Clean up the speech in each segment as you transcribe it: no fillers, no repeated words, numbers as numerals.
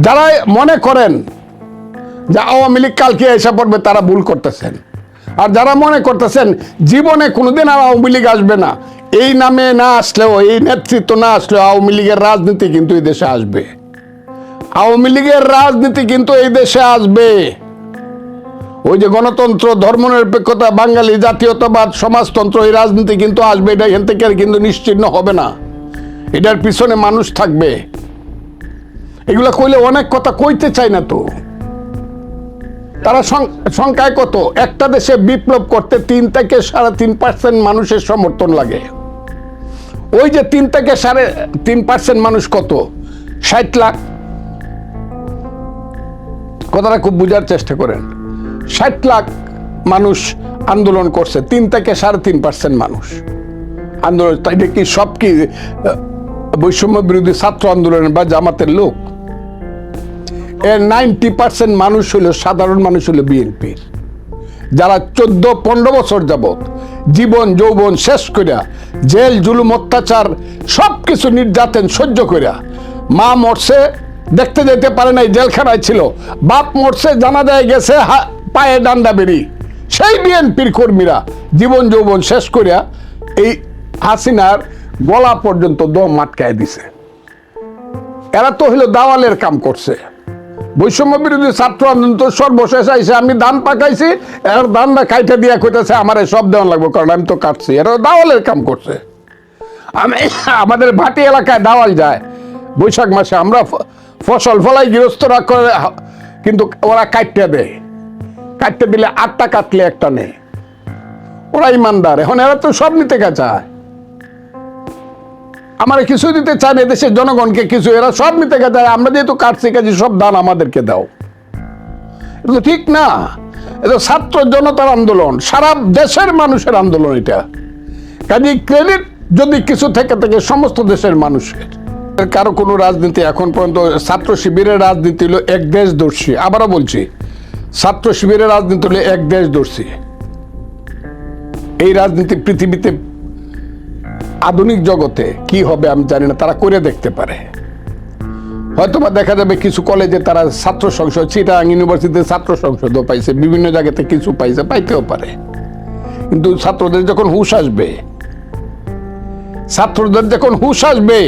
যারা মনে করেন যে আওয়ামী লীগ কালকে এসে পড়বে তারা ভুল করতেছেন। আর যারা মনে করতেছেন জীবনে কোনোদিন আর আওয়ামী লীগ আসবে না, এই নামে না আসলেও, এই নেতৃত্ব না আসলেও আওয়ামী লীগের রাজনীতি কিন্তু এই দেশে আসবে। আওয়ামী লীগের রাজনীতি কিন্তু এই দেশে আসবে। ওই যে গণতন্ত্র, ধর্মনিরপেক্ষতা, বাঙালি জাতীয়তাবাদ, সমাজতন্ত্র, এই রাজনীতি কিন্তু আসবে। এটা এখান থেকে কিন্তু নিশ্চিহ্ন হবে না, এটার পিছনে মানুষ থাকবে। এগুলা কইলে অনেক কথা কইতে চাই না তো। তারা সংখ্যায় কত? একটা দেশে বিপ্লব করতে 3 থেকে 3.5% মানুষের সমর্থন লাগে। ওই যে 3 থেকে 3.5% মানুষ কত? 60 লাখ। কথাটা খুব বোঝার চেষ্টা করেন। 60 লাখ মানুষ আন্দোলন করছে, 3 থেকে 3.5% মানুষ আন্দোলন। এটা কি সব কি বৈষম্য বিরোধী ছাত্র আন্দোলনের বা জামাতের লোক? এর 90% মানুষ হলো সাধারণ মানুষ, হলো বিএনপির, যারা 14-15 বছর যাবত জীবন যৌবন শেষ করিয়া জেল জুলুম অত্যাচার সবকিছু নির্যাতন সহ্য করিয়া, মা মরছে দেখতে যেতে পারে নাই, জেলখানায় ছিল, বাপ মরছে জানাজায় গেছে পায়ে ডান্ডা বেরি, সেই বিএনপির কর্মীরা জীবন যৌবন শেষ করিয়া এই হাসিনার গলা পর্যন্ত দম আটকায় দিছে। এরা তো হলো দাওয়ালের কাম করছে। বৈষম্য বিরোধী ছাত্র আন্দোলন তো সর্বশেষ আইসে আমি ধান পাকাইছি, এর ধানটা কাইটা দিয়া কইতেছে আমার সব দেওয়া লাগবে, কারণ আমি তো কাটছি। এরা দাওয়ালের কাম করছে। আমাদের ভাটি এলাকায় দাওয়াল যায় বৈশাখ মাসে, আমরা ফসল ফলাই গৃহস্থরা করে, কিন্তু ওরা কাটতে দেয়। কাটতে দিলে 8টা কাটলে একটা নেই। ওরা ইমানদার। এখন এরা তো সব নিতে চায়, আমার কিছু দিতে চায় না, দেশের জনগণকে কিছু, এরা সব নিতে চায়। আমরা যেহেতু কাটছি কাজে সব দান আমাদেরকে দাও, এটা তো ঠিক না। এটা ছাত্র জনতার আন্দোলন, সারা দেশের মানুষের আন্দোলন। এটা কাজে ক্রেডিট যদি কিছু থেকে থাকে সমস্ত দেশের মানুষের। কারো কোনো রাজনীতি এখন পর্যন্ত, ছাত্র শিবিরের রাজনীতি হলো এক দেশদর্শী। আবারও বলছি, ছাত্র শিবিরের রাজনীতি হলো এক দেশদর্শী। এই রাজনীতি পৃথিবীতে আধুনিক জগতে কি হবে আমি জানি না, তারা করে দেখতে পারে। হয়তোবা দেখা যাবে কিছু কলেজে তারা ছাত্র সংসদ, চিটাগাং ইউনিভার্সিটিতে ছাত্র সংসদও পাইছে, বিভিন্ন জায়গাতে কিছু পাইছে, পাইতেও পারে। কিন্তু ছাত্রদের যখন হুঁশ আসবে, ছাত্রদের যখন হুঁশ আসবে,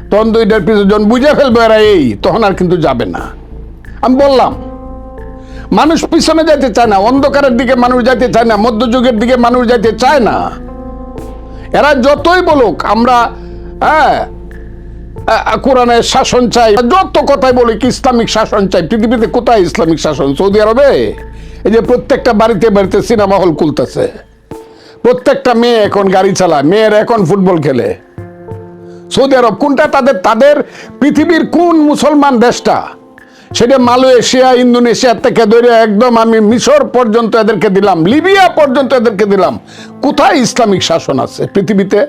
তখন তো এটার পিছনে যখন বুঝে ফেলবে এরা এই, তখন আর কিন্তু যাবে না। আমি বললাম, মানুষ পিছনে যাইতে চায় না, অন্ধকারের দিকে মানুষ যাইতে চায় না, মধ্যযুগের দিকে মানুষ যাইতে চায় না। এরা যতই বলুক আমরা কোরআনের শাসন চাই, যত কথাই বলুক ইসলামিক শাসন চাই, পৃথিবীতে কোথায় ইসলামিক শাসন? সৌদি আরবে এই যে প্রত্যেকটা বাড়িতে বাড়িতে সিনেমা হল খুলতেছে, প্রত্যেকটা মেয়ে এখন গাড়ি চালায়, মেয়েরা এখন ফুটবল খেলে। সৌদি আরব কোনটা? তাদের পৃথিবীর কোন মুসলমান দেশটা? সেটা মালয়েশিয়া, ইন্দোনেশিয়া থেকে ধরে একদম আমি মিশর পর্যন্ত এদেরকে দিলাম, লিবিয়া পর্যন্ত এদেরকে দিলাম। কোথায় ইসলামিক শাসন আছে পৃথিবীতে?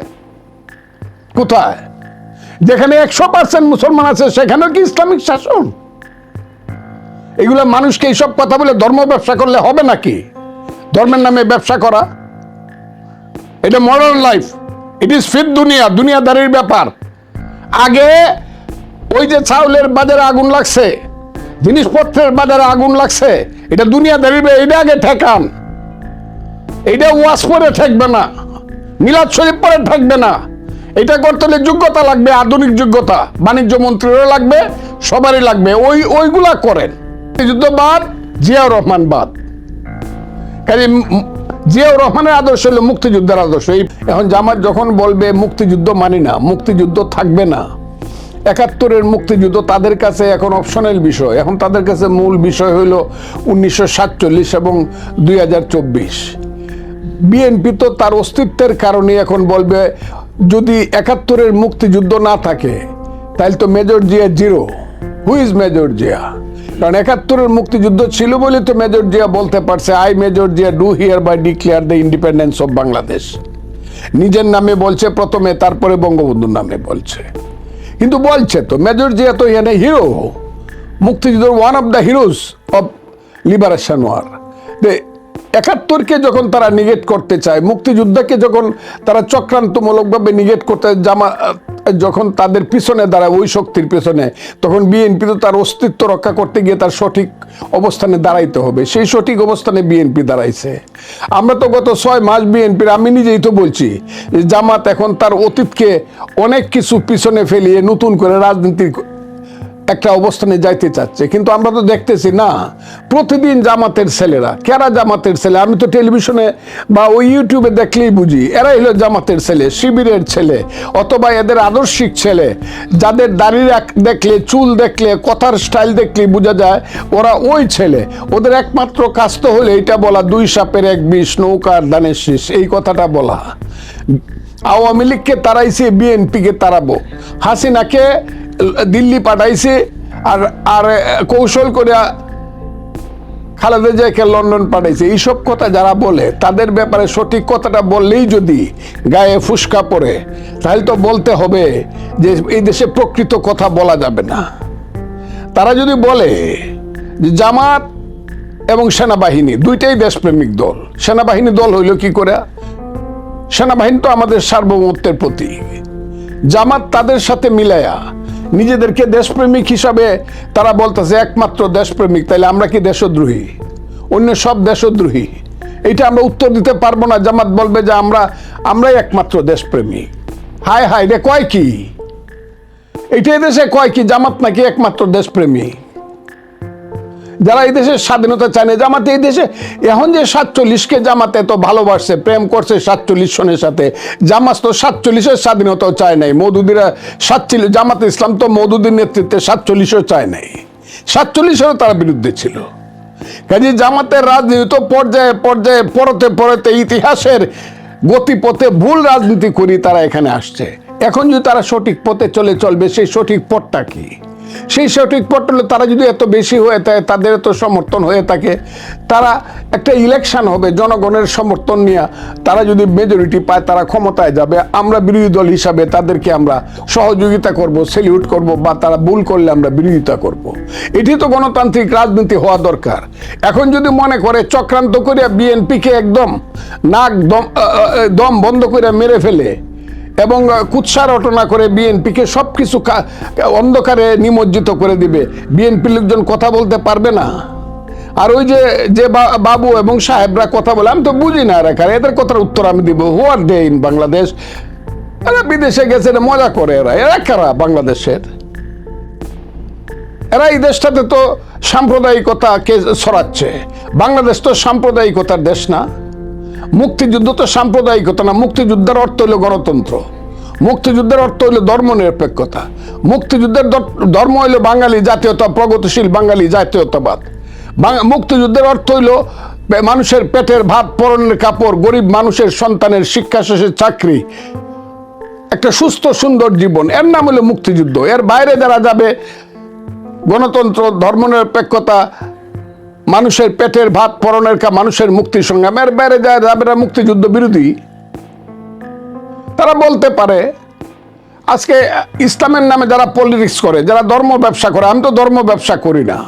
কোথায়? যেখানে 100% মুসলমান আছে সেখানেও কি ইসলামিক শাসন? এগুলো মানুষকে এইসব কথা বলে ধর্ম ব্যবসা করলে হবে নাকি? ধর্মের নামে ব্যবসা করা, এটা modern life, it is fit দুনিয়া, দুনিয়াদারির ব্যাপার। আগে ওই যে চাউলের বাজারে আগুন লাগছে, জিনিসপত্রের বাজারে আগুন লাগছে, এটা দুনিয়াদারির, এটা আগে ঠেকান। এটা ওয়াজ পরে ঠেকবে না, মিলাদ শরীফ পরে ঠেকবে না। এটা করতে হলে যোগ্যতা লাগবে, আধুনিক যোগ্যতা, বাণিজ্য মন্ত্রীরও লাগবে, সবারই লাগবে। ওইগুলা করেন। মুক্তিযুদ্ধবাদ, জিয়াউর রহমান বাদ। কাজে জিয়াউর রহমানের আদর্শ হলো মুক্তিযুদ্ধের আদর্শ। এখন জামাত যখন বলবে মুক্তিযুদ্ধ মানি না, মুক্তিযুদ্ধ থাকবে না, 71-এর মুক্তিযুদ্ধ তাদের কাছে এখন অপশনাল বিষয়। এখন তাদের কাছে মূল বিষয় হইল 1947 এবং 2024। বিএনপি তো তার অস্তিত্বের কারণে এখন বলবে যদি 71-এর মুক্তিযুদ্ধ না থাকে তাহলে তো major Zia zero. Who is major Zia? কারণ 71-এর মুক্তিযুদ্ধ ছিল বলে তো মেজর জিয়া বলতে পারছে, I major Zia do hereby declare the independence of Bangladesh. নিজের নামে বলছে প্রথমে, তারপরে বঙ্গবন্ধুর নামে বলছে। কিন্তু বলছে তো মেজর জিয়া তো এখানে হিরো, মুক্তিযুদ্ধের one of the heroes of liberation war. 71-কে যখন তারা নিগেট করতে চায়, মুক্তিযুদ্ধকে যখন তারা চক্রান্তমূলকভাবে নিগেট করতে যখন তাদের পিছনে দাঁড়ায়, ওই শক্তির পিছনে, তখন বিএনপি তো তার অস্তিত্ব রক্ষা করতে গিয়ে তার সঠিক অবস্থানে দাঁড়াইতে হবে। সেই সঠিক অবস্থানে বিএনপি দাঁড়াইছে। আমরা তো গত 6 মাস বিএনপির, আমি নিজেই তো বলছি, জামাত এখন তার অতীতকে অনেক কিছু পিছনে ফেলিয়ে নতুন করে রাজনীতির একটা অবস্থানে যাইতে চাচ্ছে, কিন্তু আমরা তো দেখতেছি না। প্রতিদিন জামাতের ছেলেরা, কারা জামাতের ছেলে, আমি তো টেলিভিশনে বা ওই ইউটিউবে দেখলেই বুঝি এরা হলো জামাতের ছেলে, শিবিরের ছেলে, অথবা এদের আদর্শিক ছেলে, যাদের দাড়ি দেখলে, চুল দেখলে, কথার স্টাইল দেখলে বোঝা যায় ওরা ওই ছেলে। ওদের একমাত্র কাজ তো হলে এইটা বলা, 2 সাপের 1 বিষ, নৌকার ধানের শীষ, এই কথাটা বলা। আওয়ামী লীগকে তাড়াইছে, বিএনপিকে তাড়াবো, হাসিনাকে দিল্লি পাঠাইছে, আর কৌশল করে খালেদা জিয়াকে লন্ডন পাঠাইছে। এইসব কথা যারা বলে তাদের ব্যাপারে সঠিক কথাটা বললেই যদি গায়ে ফুসকা পড়ে, তাহলে তো বলতে হবে যে এই দেশে প্রকৃত কথা বলা যাবে না। তারা যদি বলে যে জামাত এবং সেনাবাহিনী দুইটাই দেশপ্রেমিক দল, সেনাবাহিনী দল হইল কি করে? সেনাবাহিনী তো আমাদের সার্বভৌমত্বের প্রতীক। জামাত তাদের সাথে মিলায়া নিজেদেরকে দেশপ্রেমিক হিসাবে তারা বলতেছে একমাত্র দেশপ্রেমিক, তাইলে আমরা কি দেশদ্রোহী? অন্য সব দেশদ্রোহী? এইটা আমরা উত্তর দিতে পারবো না। জামাত বলবে যে আমরাই একমাত্র দেশপ্রেমিক। হায় হায় রে, কয় কি এইটা? এদেশে কয় কি জামাত নাকি একমাত্র দেশপ্রেমিক? যারা এই দেশের স্বাধীনতা চায় না, জামাতে এই দেশে এখন যে 47-কে জামাতে এত ভালোবাসছে, প্রেম করছে 47 সনের সাথে, জামাত তো 47-এর স্বাধীনতাও চায় নাই। মওদুদিরা 47, জামাতে ইসলাম তো মওদুদির নেতৃত্বে 47-ও চায় নাই, 47-এরও তারা বিরুদ্ধে ছিল। কাজে জামাতের রাজনীতি তো পর্যায়ে পর্যায়ে পরতে ইতিহাসের গতিপথে ভুল রাজনীতি করি তারা এখানে আসছে। এখন যদি তারা সঠিক পথে চলবে, সেই সঠিক পথটা কি? সেই সঠিক পথ হলে তারা যদি এত বেশি হয়ে থাকে, তাদের এত সমর্থন হয়ে থাকে, তারা একটা ইলেকশন হবে জনগণের সমর্থন নিয়ে, তারা যদি মেজরিটি পায় তারা ক্ষমতায় যাবে। আমরা বিরোধী দল হিসাবে তাদেরকে আমরা সহযোগিতা করব, সেলিউট করব, বা তারা ভুল করলে আমরা বিরোধিতা করব। এটি তো গণতান্ত্রিক রাজনীতি হওয়া দরকার। এখন যদি মনে করে চক্রান্ত করে বিএনপিকে একদম নাক দম বন্ধ করে মেরে ফেলে এবং কুৎসা রটনা করে বিএনপিকে সবকিছু অন্ধকারে নিমজ্জিত করে দিবে, বিএনপির লোকজন কথা বলতে পারবে না। আর ওই যে বাবু এবং সাহেবরা কথা বলে, আমি তো বুঝি না এদের কথার উত্তর আমি দিব। হু আর দে ইন বাংলাদেশ? এরা বিদেশে গেছে, মজা করে। এরা কারা বাংলাদেশের? এরা এই দেশটাতে তো সাম্প্রদায়িকতাকে ছড়াচ্ছে। বাংলাদেশ তো সাম্প্রদায়িকতার দেশ না। মুক্তিযুদ্ধ তো সাম্প্রদায়িকতা না। মুক্তিযুদ্ধের অর্থ হইল গণতন্ত্র, মুক্তিযুদ্ধের অর্থ হইল ধর্মনিরপেক্ষতা, মুক্তিযুদ্ধের ধর্ম হইল বাঙালি জাতীয়তা, প্রগতিশীল বাঙালি জাতীয়তাবাদ। মুক্তিযুদ্ধের অর্থ হইল মানুষের পেটের ভাত, পরনের কাপড়, গরিব মানুষের সন্তানের শিক্ষা শেষে চাকরি, একটা সুস্থ সুন্দর জীবন, এর নাম হলো মুক্তিযুদ্ধ। এর বাইরে যারা যাবে গণতন্ত্র, ধর্মনিরপেক্ষতা, মানুষের পেটের ভাত, পরনের মানুষের মুক্তির সংগ্রাম, এর বাইরে যাবে মুক্তিযুদ্ধ বিরোধী। তারা বলতে পারে আজকে ইসলামের নামে যারা পলিটিক্স করে, যারা ধর্ম ব্যবসা করে, আমি তো ধর্ম ব্যবসা করি না।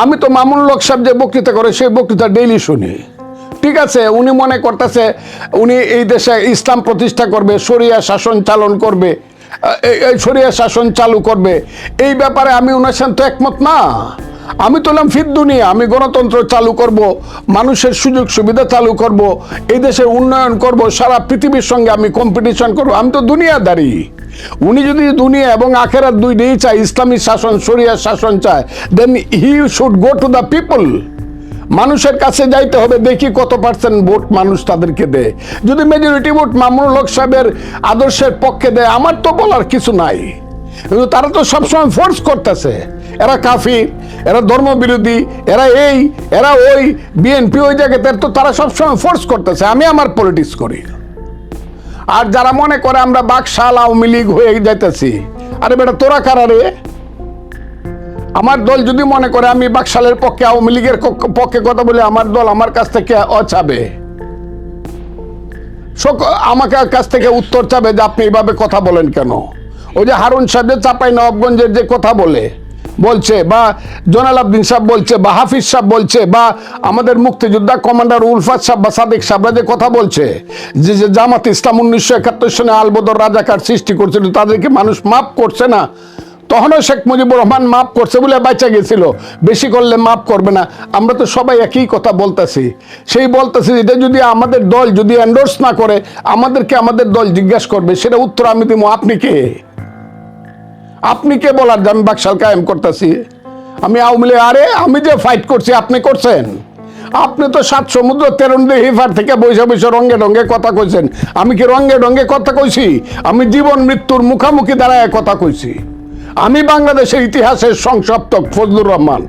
আমি তো মামুনুল হক সাহেব যে বক্তৃতা করে সেই বক্তৃতা ডেইলি শুনি। ঠিক আছে, উনি মনে করতেছে উনি এই দেশে ইসলাম প্রতিষ্ঠা করবে, শরিয়া শাসন করবে, শরিয়া শাসন চালু করবে। এই ব্যাপারে আমি ওনার সাথে একমত না। আমি তোলাম ফির দুনিয়া, আমি গণতন্ত্র চালু করব, মানুষের সুযোগ সুবিধা চালু করব, এই দেশের উন্নয়ন করব, সারা পৃথিবীর সঙ্গে আমি কম্পিটিশন করব। আমি তো দুনিয়াদারি। উনি যদি দুনিয়া এবং আখেরাত দুইটাই চায়, ইসলামী শাসন, শরিয়া শাসন চায়, then he should go to the people. মানুষের কাছে যাইতে হবে, দেখি কত পার্সেন্ট ভোট মানুষ তাদেরকে দেয়। যদি মেজরিটি ভোট মামুনুল হক সাহেবের আদর্শের পক্ষে দেয়, আমার তো বলার কিছু নাই। কিন্তু তারা তো সবসময় ফোর্স করতেছে, এরা কাফির, এরা ধর্মবিরোধী, এরা ওই বিএনপি ওই জায়গাতে, তো তারা সবসময় ফোর্স করতেছে। আমি আমার পলিটিক্স করি। আর যারা মনে করে আমরা বাকশাল আওয়ামী লীগ হয়ে যাইতেছি, আরে বেটা তোরা কারা রে? আমার দল যদি মনে করে আমি বাকশালের পক্ষে, আওয়ামী লীগের পক্ষে কথা বলে, আমার দল আমার কাছ থেকে চাবে, আমাকে কাছ থেকে উত্তর চাবে যে আপনি এইভাবে কথা বলেন কেন? ওই যে হারুন সাহেব চাপাই নবাবগঞ্জের যে কথা বলে, বলছে, বা জোনাল আবদিন সাহেব বলছে, বা হাফিজ সাহেব বলছে, বা আমাদের মুক্তিযোদ্ধা কমান্ডার উলফাত সাহেব বা সাদেক সাহেবরা যে কথা বলছে যে জামাত ইসলাম 1971 সনে আলবদর রাজাকার সৃষ্টি করছিল, তাদেরকে মানুষ মাফ করছে না, তখনও শেখ মুজিবুর রহমান মাফ করছে বলে বাঁচা গেছিল, বেশি করলে মাফ করবে না। আমরা তো সবাই একই কথা বলতেছি। সেই বলতেছি এটা যদি আমাদের দল যদি এন্ডোর্স না করে, আমাদেরকে আমাদের দল জিজ্ঞাসা করবে, সেটা উত্তর আমি দিব, আপনি কে? আপনি কে বলার যে আমি বাকশাল কায়েম করতেছি? আমি আওয়ামী লীগ, আরে আমি যে ফাইট করছি আপনি করছেন? আপনি তো 7 সমুদ্র তেরুন্ডি হিফার থেকে বৈশা বৈশা রঙ্গে রঙ্গে কথা কইছেন। আমি কি রঙ্গে রঙ্গে কথা কইছি? আমি জীবন মৃত্যুর মুখামুখি দাঁড়ায় কথা কইছি। আমি বাংলাদেশের ইতিহাসের সংসপ্তক ফজলুর রহমান।